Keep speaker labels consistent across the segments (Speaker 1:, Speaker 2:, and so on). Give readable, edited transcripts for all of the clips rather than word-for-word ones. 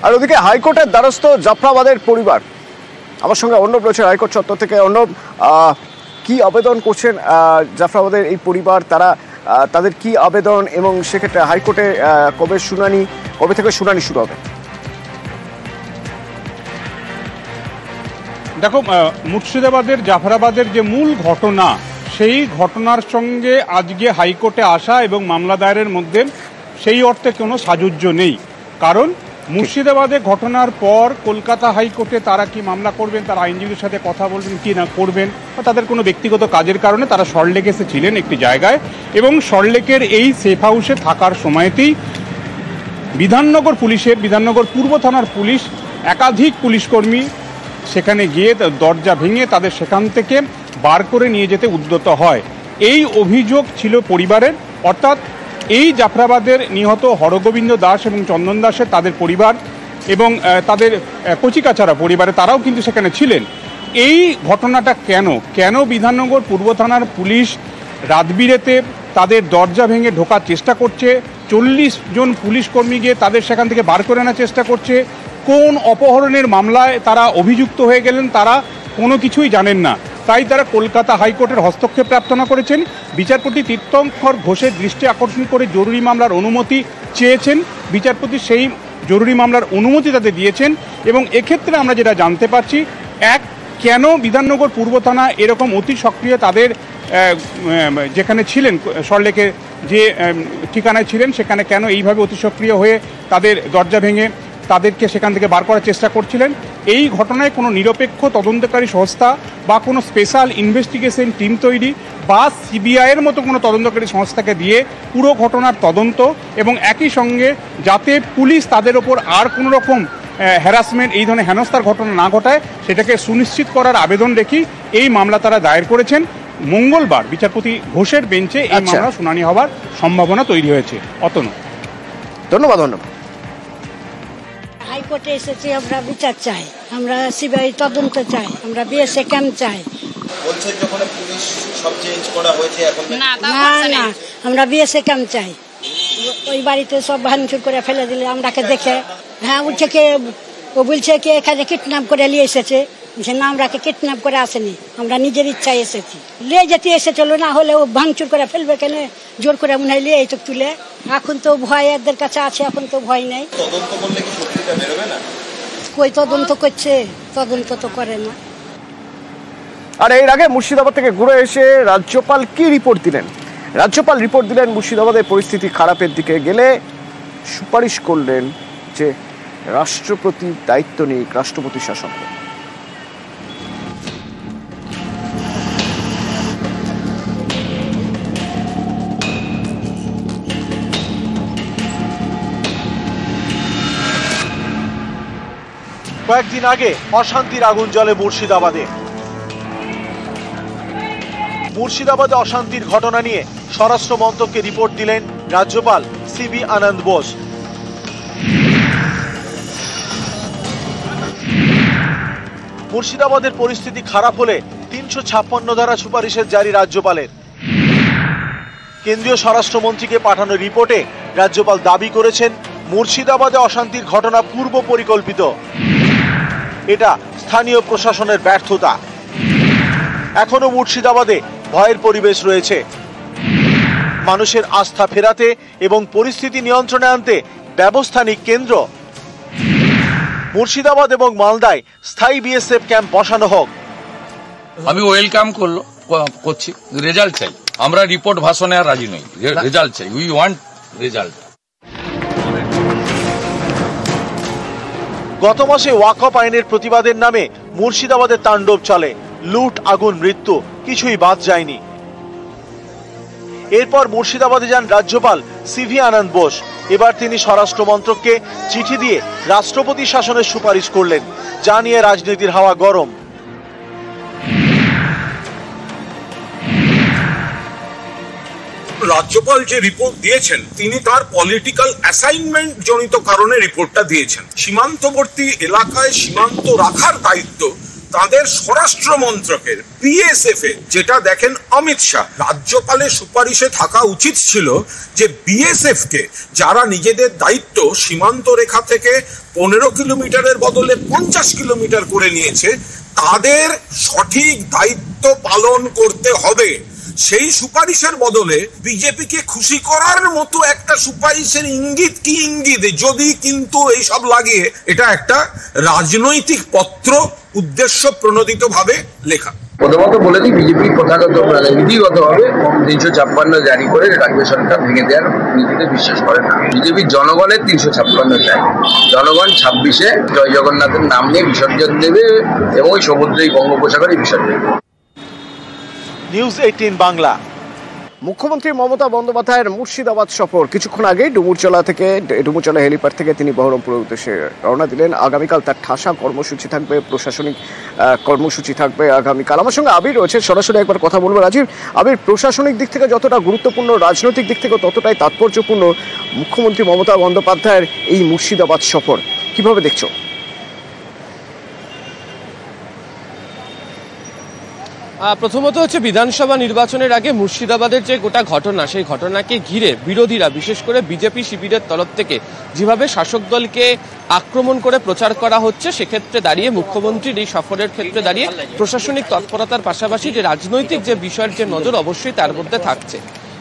Speaker 1: আর ওদিকে হাইকোর্টের দ্বারস্থ জাফরাবাদের পরিবার। আমার সঙ্গে অর্ণব রয়েছে হাইকোর্ট চত্বর থেকে। অর্ণব, কি আবেদন করছেন জাফরাবাদের এই পরিবার? তাদের কি আবেদন এবং সেক্ষেত্রে হাইকোর্টে কবে থেকে শুনানি শুরু হবে?
Speaker 2: দেখো, মুর্শিদাবাদের জাফরাবাদের যে মূল ঘটনা, সেই ঘটনার সঙ্গে আজকে হাইকোর্টে আসা এবং মামলা দায়েরের মধ্যে সেই অর্থে কোনো সাযুজ্য নেই। কারণ মুর্শিদাবাদে ঘটনার পর কলকাতা হাইকোর্টে তারা কি মামলা করবেন, তারা আইনজীবীর সাথে কথা বলবেন কি না করবেন, বা তাদের কোনো ব্যক্তিগত কাজের কারণে তারা সল্টলেকে এসেছিলেন একটি জায়গায়, এবং সল্টলেকের এই সেফ হাউসে থাকার সময়তেই বিধাননগর পূর্ব থানার পুলিশ একাধিক পুলিশকর্মী সেখানে গিয়ে দরজা ভেঙে তাদের সেখান থেকে বার করে নিয়ে যেতে উদ্যত হয়। এই অভিযোগ ছিল পরিবারের, অর্থাৎ এই জাফরাবাদের নিহত হরগোবিন্দ দাস এবং চন্দন দাসের তাদের পরিবার এবং তাদের কচিকাচারা পরিবারে তারাও কিন্তু সেখানে ছিলেন। এই ঘটনাটা কেন বিধাননগর পূর্ব থানার পুলিশ রাতবিরেতে তাদের দরজা ভেঙে ঢোকার চেষ্টা করছে, 40 জন পুলিশকর্মী গিয়ে তাদের সেখান থেকে বার করে আনার চেষ্টা করছে, কোন অপহরণের মামলায় তারা অভিযুক্ত হয়ে গেলেন তারা কোনো কিছুই জানেন না। তাই তারা কলকাতা হাইকোর্টের হস্তক্ষেপ প্রার্থনা করেছেন। বিচারপতি তীর্থঙ্কর ঘোষের দৃষ্টি আকর্ষণ করে জরুরি মামলার অনুমতি চেয়েছেন। বিচারপতি সেই জরুরি মামলার অনুমতি তাদের দিয়েছেন। এবং এক্ষেত্রে আমরা যেটা জানতে পারছি, কেন বিধাননগর পূর্ব থানা এরকম অতি সক্রিয় তাদের যেখানে ছিলেন সল্টলেকের যে ঠিকানায় ছিলেন সেখানে কেন এইভাবে অতি সক্রিয় হয়ে তাদের দরজা ভেঙে তাদেরকে সেখান থেকে বার করার চেষ্টা করছিলেন। এই ঘটনায় কোনো নিরপেক্ষ তদন্তকারী সংস্থা বা কোনো স্পেশাল ইনভেস্টিগেশন টিম তৈরি বা সিবিআইয়ের মতো কোনো তদন্তকারী সংস্থাকে দিয়ে পুরো ঘটনার তদন্ত এবং একই সঙ্গে যাতে পুলিশ তাদের ওপর আর কোনো রকম হ্যারাসমেন্ট এই ধরনের হেনস্থার ঘটনা না ঘটায় সেটাকে সুনিশ্চিত করার আবেদন রেখে এই মামলা তারা দায়ের করেছেন। মঙ্গলবার বিচারপতি ঘোষের বেঞ্চে এই মামলা শুনানি হওয়ার সম্ভাবনা তৈরি হয়েছে। অতনু,
Speaker 1: ধন্যবাদ। ধন্যবাদ।
Speaker 3: হাইকোর্টে এসেছি, আমরা বিচার চাই, আমরা সিবিআই তদন্ত চাই, আমরা বিএসএ ক্যাম্প চাই। না, আমরা বিএসএ ক্যাম্প চাই। ওই বাড়িতে সব ভাঙচুর করে ফেলে দিলে আমরাকে দেখে উঠে ও বলছে কি এখানে কিডন্যাপ করে নিয়ে এসেছে। না, আমরাকে কিডন্যাপ করে আসেনি, আমরা নিজের ইচ্ছায় এসেছি। লিয়ে যেতে এসেছিল, না হলে ও ভাঙচুর করে ফেলবে কেন, জোর করে মনে হয় লিয়ে এই তো তুলে। এখন তো ভয় এদের কাছে আছে, এখন তো ভয় নেই। কই তদন্ত করছে? তদন্ত তো করে না।
Speaker 1: আর এর আগে মুর্শিদাবাদ থেকে ঘুরে এসে রাজ্যপাল কি রিপোর্ট দিলেন? রাজ্যপাল রিপোর্ট দিলেন মুর্শিদাবাদের পরিস্থিতি খারাপের দিকে গেলে সুপারিশ করলেন যে রাষ্ট্রপতির দায়িত্ব নিয়ে রাষ্ট্রপতি শাসন।
Speaker 4: কয়েকদিন আগে অশান্তির আগুন জ্বলে মুর্শিদাবাদে অশান্তির ঘটনা নিয়ে স্বরাষ্ট্র মন্ত্রককে রিপোর্ট দিলেন রাজ্যপাল সিবি আনন্দ বোস। মুর্শিদাবাদের পরিস্থিতি খারাপ হলে 356 ধারা সুপারিশের জারি রাজ্যপালের। কেন্দ্রীয় স্বরাষ্ট্রমন্ত্রীকে পাঠানো রিপোর্টে রাজ্যপাল দাবি করেছেন মুর্শিদাবাদে অশান্তির ঘটনা পূর্ব পরিকল্পিত। এটা স্থানীয় প্রশাসনের ব্যর্থতা। এখনো মুর্শিদাবাদে ভয়ের পরিবেশ রয়েছে। মানুষের আস্থা ফেরাতে এবং পরিস্থিতি নিয়ন্ত্রণে আনতে ব্যবস্থা নিক কেন্দ্র। মুর্শিদাবাদ এবং মালদায় স্থায়ী বিএসএফ ক্যাম্প বসানো হোক।
Speaker 5: আমি ওয়েলকাম করছি, রেজাল্ট চাই। আমরা রিপোর্ট ভাষণে আর রাজি নই, রেজাল্ট চাই। We want result.
Speaker 4: গত মাসে ওয়াকফ আইনের প্রতিবাদের নামে মুর্শিদাবাদের তাণ্ডব চলে। লুট, আগুন, মৃত্যু কিছুই বাদ যায়নি। এরপর মুর্শিদাবাদে যান রাজ্যপাল সিভি আনন্দ বোস। এবার তিনি স্বরাষ্ট্র মন্ত্রককে চিঠি দিয়ে রাষ্ট্রপতি শাসনের সুপারিশ করলেন, যা নিয়ে রাজনীতির হাওয়া গরম।
Speaker 6: রাজ্যপাল যে রিপোর্ট দিয়েছেন তিনি তার পলিটিক্যাল অ্যাসাইনমেন্ট জনিত কারণে রিপোর্টটা দিয়েছেন। সীমান্তবর্তী এলাকায় সীমান্ত রাখার দায়িত্ব তাদের স্বরাষ্ট্র মন্ত্রকের বিএসএফ এ, যেটা দেখেন অমিত শাহ, রাজ্যপালের সুপারিশে থাকা উচিত ছিল যে বিএসএফ কে, যারা নিজেদের দায়িত্ব সীমান্ত রেখা থেকে 15 কিলোমিটারের বদলে 50 কিলোমিটার করে নিয়েছে, তাদের সঠিক দায়িত্ব পালন করতে হবে। সেই সুপারিশের বদলে বিজেপিকে খুশি করার মতো একটা সুপারিশের ইঙ্গিত কি ইঙ্গিত, যদি কিন্তু এইসব লাগিয়ে এটা একটা রাজনৈতিক পত্র উদ্দেশ্য প্রণোদিত ভাবে লেখা।
Speaker 7: প্রথমত বলে দিই, বিজেপি প্রথাগত নীতিগতভাবে 356 জারি করে রাজ্য সরকার ভেঙে দেওয়ার নীতিতে বিশ্বাস করে না। বিজেপি জনগণের 356 চায়। জনগণ 26-এ জয় জগন্নাথের নাম নিয়ে বিসর্জন দেবে এবং ওই সমুদ্রে বঙ্গোপসাগরে বিসর্জন দেবে।
Speaker 4: নিউজ 18 বাংলা।
Speaker 1: মুখ্যমন্ত্রী মমতা বন্দ্যোপাধ্যায়ের মুর্শিদাবাদ সফর। কিছুক্ষণ আগে ডুমুরজলা হেলিপ্যাড থেকে তিনি বহরমপুরের উদ্দেশ্যে রওনা দিলেন। আগামীকাল তার ঠাসা কর্মসূচি থাকবে, প্রশাসনিক কর্মসূচি থাকবে আগামীকাল। আমার সঙ্গে আবির রয়েছে, সরাসরি একবার কথা বলবো। রাজীব, আবির, প্রশাসনিক দিক থেকে যতটা গুরুত্বপূর্ণ, রাজনৈতিক দিক থেকে ততটাই তাৎপর্যপূর্ণ মুখ্যমন্ত্রী মমতা বন্দ্যোপাধ্যায়ের এই মুর্শিদাবাদ সফর, কিভাবে দেখছো?
Speaker 8: প্রথমত হচ্ছে বিধানসভা নির্বাচনের আগে মুর্শিদাবাদের যে গোটা ঘটনা, সেই ঘটনাকে ঘিরে বিরোধীরা, বিশেষ করে বিজেপি শিবিরের তরফ থেকে যেভাবে শাসক দলকে আক্রমণ করে প্রচার করা হচ্ছে, সেক্ষেত্রে দাঁড়িয়ে মুখ্যমন্ত্রীর এই সফরের ক্ষেত্রে দাঁড়িয়ে প্রশাসনিক তৎপরতার পাশাপাশি যে রাজনৈতিক যে বিষয়ের যে নজর অবশ্যই তার মধ্যে থাকছে।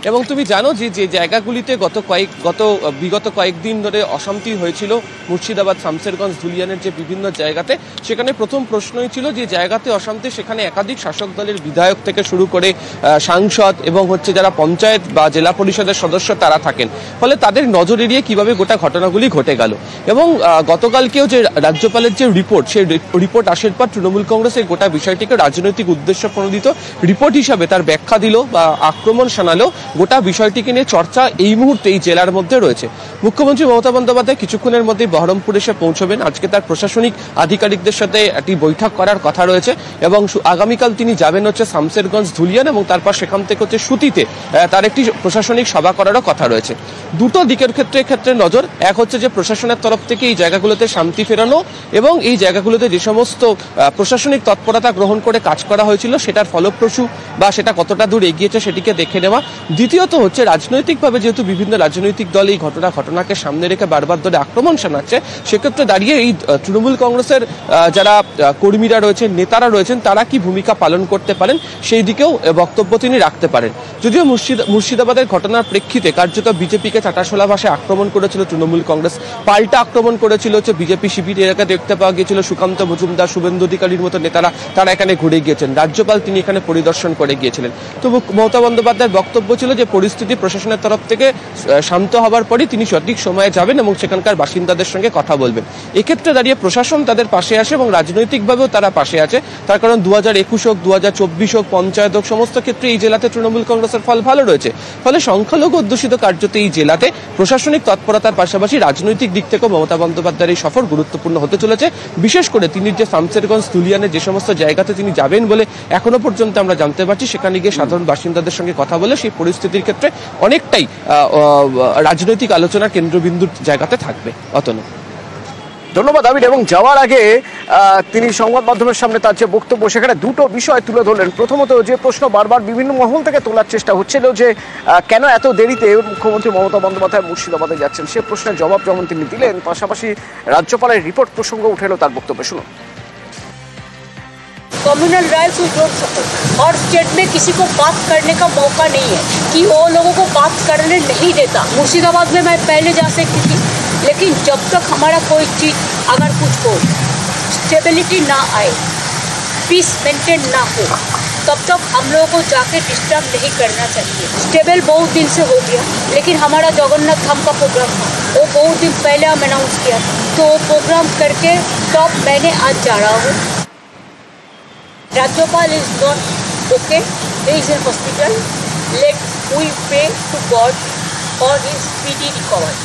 Speaker 8: এবং তুমি জানো যে জায়গাগুলিতে বিগত কয়েকদিন ধরে অশান্তি হয়েছিল, মুর্শিদাবাদ, শামসেরগঞ্জ, ধুলিয়ানের যে বিভিন্ন জায়গাতে, সেখানে প্রথম প্রশ্নই ছিল যে জায়গাতে অশান্তি, সেখানে একাধিক শাসক দলের বিধায়ক থেকে শুরু করে সাংসদ এবং যারা পঞ্চায়েত বা জেলা পরিষদের সদস্য তারা থাকেন। ফলে তাদের নজর এড়িয়ে কিভাবে গোটা ঘটনাগুলি ঘটে গেল। এবং গতকালকেও যে রাজ্যপালের যে রিপোর্ট, সেই রিপোর্ট আসার পর তৃণমূল কংগ্রেস এই গোটা বিষয়টিকে রাজনৈতিক উদ্দেশ্য প্রণোদিত রিপোর্ট হিসাবে তার ব্যাখ্যা দিল বা আক্রমণ শানালো। গোটা বিষয়টিকে নিয়ে চর্চা এই মুহূর্তে এই জেলার মধ্যে রয়েছে। মুখ্যমন্ত্রী মমতা বন্দ্যোপাধ্যায় কিছুক্ষণের মধ্যেই বহরমপুর এসে পৌঁছবেন। আজকে তার প্রশাসনিক আধিকারিকদের সাথে একটি বৈঠক করার কথা রয়েছে এবং আগামীকাল তিনি যাবেন শামসেরগঞ্জ, ধুলিয়ান এবং তারপর সেখান থেকে সুতিতে তার একটি প্রশাসনিক সভা করারও কথা রয়েছে। দুটো দিকের ক্ষেত্রে নজর। এক হচ্ছে যে প্রশাসনের তরফ থেকে এই জায়গাগুলোতে শান্তি ফেরানো এবং এই জায়গাগুলোতে যে সমস্ত প্রশাসনিক তৎপরতা গ্রহণ করে কাজ করা হয়েছিল সেটার ফলপ্রসূ বা সেটা কতটা দূর এগিয়েছে সেটিকে দেখে নেওয়া। দ্বিতীয়ত হচ্ছে রাজনৈতিকভাবে যেহেতু বিভিন্ন রাজনৈতিক দল এই ঘটনাকে সামনে রেখে বারবার ধরে আক্রমণ শানাচ্ছে, সেক্ষেত্রে দাঁড়িয়ে এই তৃণমূল কংগ্রেসের যারা কর্মীরা রয়েছেন, নেতারা রয়েছেন, তারা কি ভূমিকা পালন করতে পারেন সেই দিকেও বক্তব্য তিনি রাখতে পারেন। যদিও মুর্শিদাবাদের ঘটনার প্রেক্ষিতে কার্যত বিজেপিকে চাটাশোলা ভাষায় আক্রমণ করেছিল তৃণমূল কংগ্রেস, পাল্টা আক্রমণ করেছিল বিজেপি শিবির। এলাকা দেখতে পাওয়া গিয়েছিল সুকান্ত মজুমদার, শুভেন্দু অধিকারীর মতো নেতারা তারা এখানে ঘুরে গিয়েছেন। রাজ্যপাল তিনি এখানে পরিদর্শন করে গিয়েছিলেন। তো মমতা বন্দ্যোপাধ্যায়ের বক্তব্য ছিল যে পরিস্থিতি প্রশাসনের তরফ থেকে শান্ত হবার পরই তিনি সঠিক সময়ে যাবেন এবং সেখানকার বাসিন্দাদের সঙ্গে কথা বলবেন। এক্ষেত্রে দাঁড়িয়ে প্রশাসন তাদের পাশে আসে এবং রাজনৈতিকভাবেও তারা পাশে আছে। তার কারণ 2021 হোক, 2024 হোক, পঞ্চায়েত হোক, সমস্ত ক্ষেত্রে এই জেলাতে তৃণমূল কংগ্রেসের ফল ভালো রয়েছে। ফলে সংখ্যালঘু অধ্যুষিত কার্যত এই জেলাতে প্রশাসনিক তৎপরতার পাশাপাশি রাজনৈতিক দিক থেকেও মমতা বন্দ্যোপাধ্যায়ের এই সফর গুরুত্বপূর্ণ হতে চলেছে। বিশেষ করে তিনি যে শামসেরগঞ্জ, ধুলিয়ানের যে সমস্ত জায়গাতে তিনি যাবেন বলে এখনো পর্যন্ত আমরা জানতে পারছি, সেখানে গিয়ে সাধারণ বাসিন্দাদের সঙ্গে কথা বলে সেই পরিস্থিতির ক্ষেত্রে অনেকটাই রাজনৈতিক আলোচনার কেন্দ্রবিন্দুর জায়গাতে থাকবে। অতনু,
Speaker 1: ধন্যবাদ আবির। এবং যাওয়ার আগে তিনি সংবাদ মাধ্যমের সামনে তার যে বক্তব্য, সেখানে দুটো বিষয় তুলে ধরলেন। প্রথমত যে প্রশ্ন বারবার বিভিন্ন মহল থেকে তোলার চেষ্টা হচ্ছিল যে কেন এত দেরিতে মুখ্যমন্ত্রী মমতা বন্দ্যোপাধ্যায় মুর্শিদাবাদে যাচ্ছেন, সে প্রশ্নের জবাব যেমন তিনি দিলেন, পাশাপাশি রাজ্যপালের রিপোর্ট প্রসঙ্গ উঠে এলো তার বক্তব্যে। শুনুন।
Speaker 9: कम्युनल राइट्स को जोड़ सको और स्टेट में किसी को बात करने का मौका नहीं है कि वो लोगों को बात करने नहीं देता। मुर्शिदाबाद में मैं पहले जा सकती थी, लेकिन जब तक हमारा कोई चीज़ अगर कुछ हो, स्टेबिलिटी ना आए, पीस मेंटेन ना हो, तब तक हम लोगों को जाके डिस्टर्ब नहीं करना चाहिए। स्टेबल बहुत दिन से हो गया, लेकिन हमारा जगन्नाथ धाम का प्रोग्राम था, वो बहुत दिन पहले हम अनाउंस किया था, तो वो प्रोग्राम करके तब मैंने आज जा रहा हूँ। Rajyapal is not okay. He is in hospital. Let we pray to God for his speedy recovery.